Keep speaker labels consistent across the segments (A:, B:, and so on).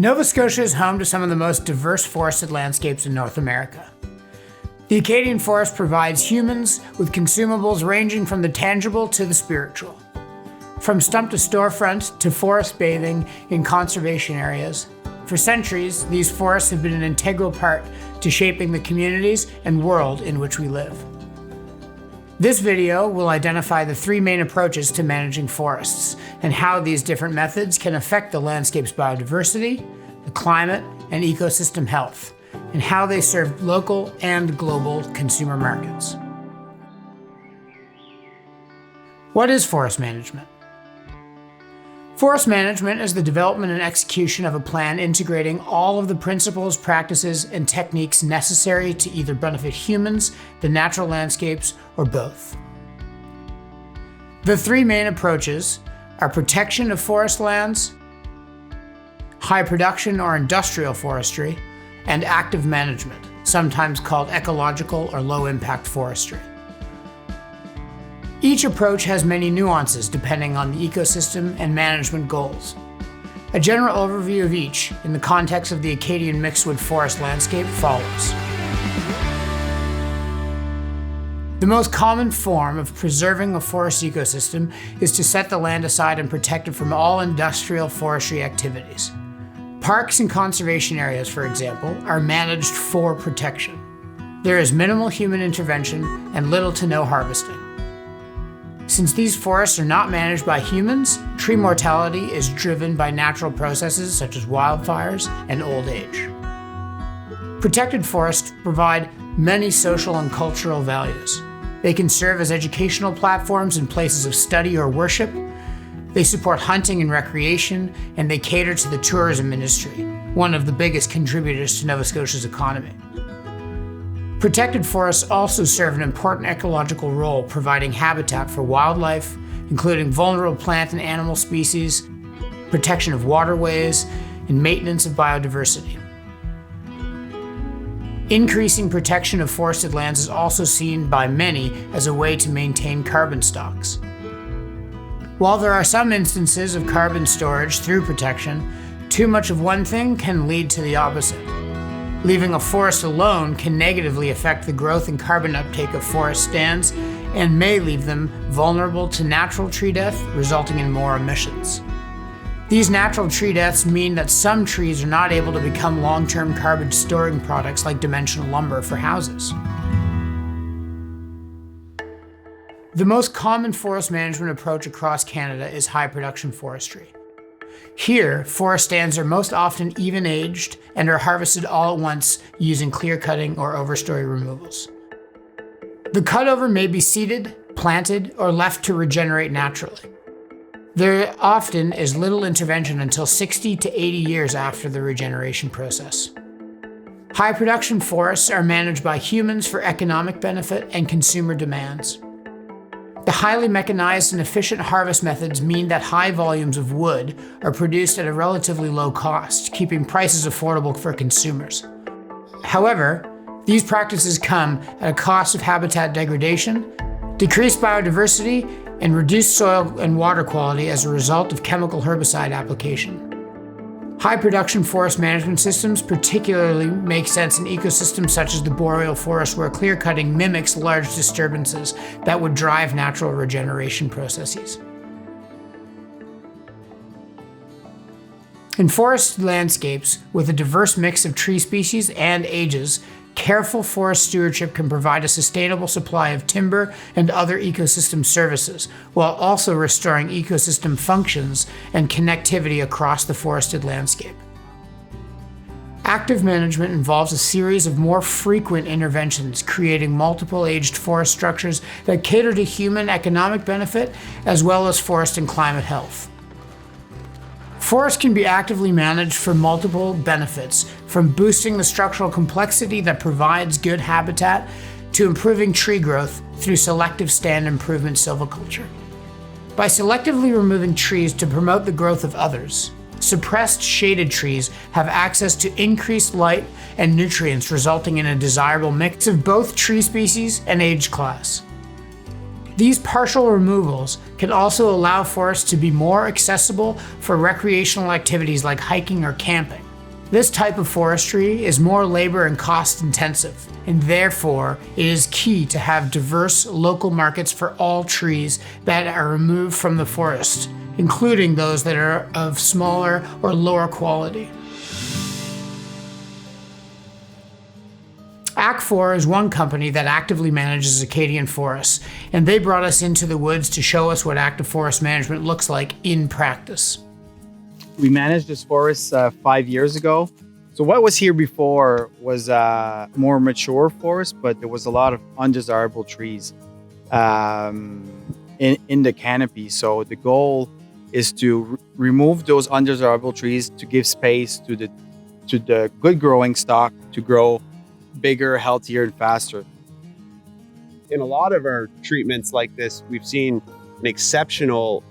A: Nova Scotia is home to some of the most diverse forested landscapes in North America. The Acadian forest provides humans with consumables ranging from the tangible to the spiritual. From stump to storefront to forest bathing in conservation areas. For centuries, these forests have been an integral part to shaping the communities and world in which we live. This video will identify the three main approaches to managing forests and how these different methods can affect the landscape's biodiversity, the climate, and ecosystem health, and how they serve local and global consumer markets. What is forest management? Forest management is the development and execution of a plan integrating all of the principles, practices, and techniques necessary to either benefit humans, the natural landscapes, or both. The three main approaches are protection of forest lands, high production or industrial forestry, and active management, sometimes called ecological or low-impact forestry. Each approach has many nuances depending on the ecosystem and management goals. A general overview of each in the context of the Acadian mixedwood forest landscape follows. The most common form of preserving a forest ecosystem is to set the land aside and protect it from all industrial forestry activities. Parks and conservation areas, for example, are managed for protection. There is minimal human intervention and little to no harvesting. Since these forests are not managed by humans, tree mortality is driven by natural processes such as wildfires and old age. Protected forests provide many social and cultural values. They can serve as educational platforms and places of study or worship. They support hunting and recreation, and they cater to the tourism industry, one of the biggest contributors to Nova Scotia's economy. Protected forests also serve an important ecological role, providing habitat for wildlife, including vulnerable plant and animal species, protection of waterways, and maintenance of biodiversity. Increasing protection of forested lands is also seen by many as a way to maintain carbon stocks. While there are some instances of carbon storage through protection, too much of one thing can lead to the opposite. Leaving a forest alone can negatively affect the growth and carbon uptake of forest stands and may leave them vulnerable to natural tree death, resulting in more emissions. These natural tree deaths mean that some trees are not able to become long-term carbon storing products like dimensional lumber for houses. The most common forest management approach across Canada is high production forestry. Here, forest stands are most often even-aged and are harvested all at once using clear-cutting or overstory removals. The cutover may be seeded, planted, or left to regenerate naturally. There often is little intervention until 60 to 80 years after the regeneration process. High production forests are managed by humans for economic benefit and consumer demands. The highly mechanized and efficient harvest methods mean that high volumes of wood are produced at a relatively low cost, keeping prices affordable for consumers. However, these practices come at a cost of habitat degradation, decreased biodiversity, and reduced soil and water quality as a result of chemical herbicide application. High production forest management systems particularly make sense in ecosystems such as the boreal forest, where clear cutting mimics large disturbances that would drive natural regeneration processes. In forest landscapes with a diverse mix of tree species and ages, careful forest stewardship can provide a sustainable supply of timber and other ecosystem services, while also restoring ecosystem functions and connectivity across the forested landscape. Active management involves a series of more frequent interventions, creating multiple aged forest structures that cater to human economic benefit as well as forest and climate health. Forests can be actively managed for multiple benefits, from boosting the structural complexity that provides good habitat to improving tree growth through selective stand improvement silviculture. By selectively removing trees to promote the growth of others, suppressed shaded trees have access to increased light and nutrients, resulting in a desirable mix of both tree species and age class. These partial removals can also allow forests to be more accessible for recreational activities like hiking or camping, This type of forestry is more labor and cost intensive, and therefore it is key to have diverse local markets for all trees that are removed from the forest, including those that are of smaller or lower quality. Ac4 is one company that actively manages Acadian forests, and they brought us into the woods to show us what active forest management looks like in practice.
B: We managed this forest 5 years ago. So what was here before was more mature forest, but there was a lot of undesirable trees in the canopy. So the goal is to remove those undesirable trees to give space to the good growing stock to grow bigger, healthier, and faster.
C: In a lot of our treatments like this, we've seen an exceptional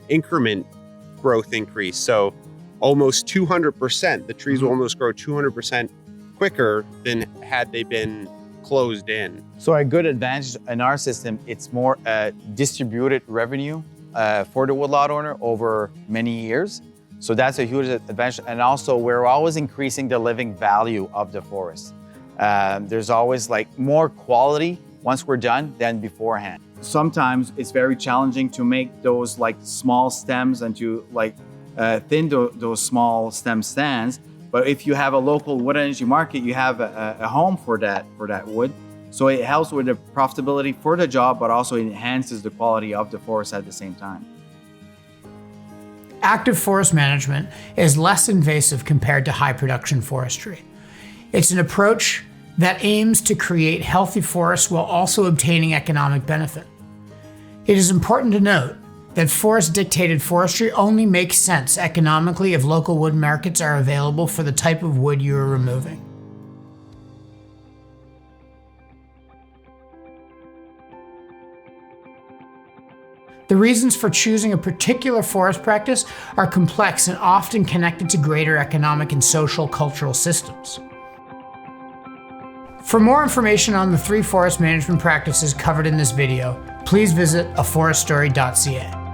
C: increment growth increase. So almost 200%, the trees will almost grow 200% quicker than had they been closed in.
B: So a good advantage in our system, it's more distributed revenue for the woodlot owner over many years. So that's a huge advantage. And also we're always increasing the living value of the forest. There's always like more quality once we're done than beforehand. Sometimes it's very challenging to make those like small stems and to like thin those small stem stands. But if you have a local wood energy market, you have a home for that wood. So it helps with the profitability for the job, but also enhances the quality of the forest at the same time.
A: Active forest management is less invasive compared to high production forestry. It's an approach that aims to create healthy forests while also obtaining economic benefit. It is important to note that forest-dictated forestry only makes sense economically if local wood markets are available for the type of wood you are removing. The reasons for choosing a particular forest practice are complex and often connected to greater economic and social cultural systems. For more information on the 3 forest management practices covered in this video, please visit aforeststory.ca.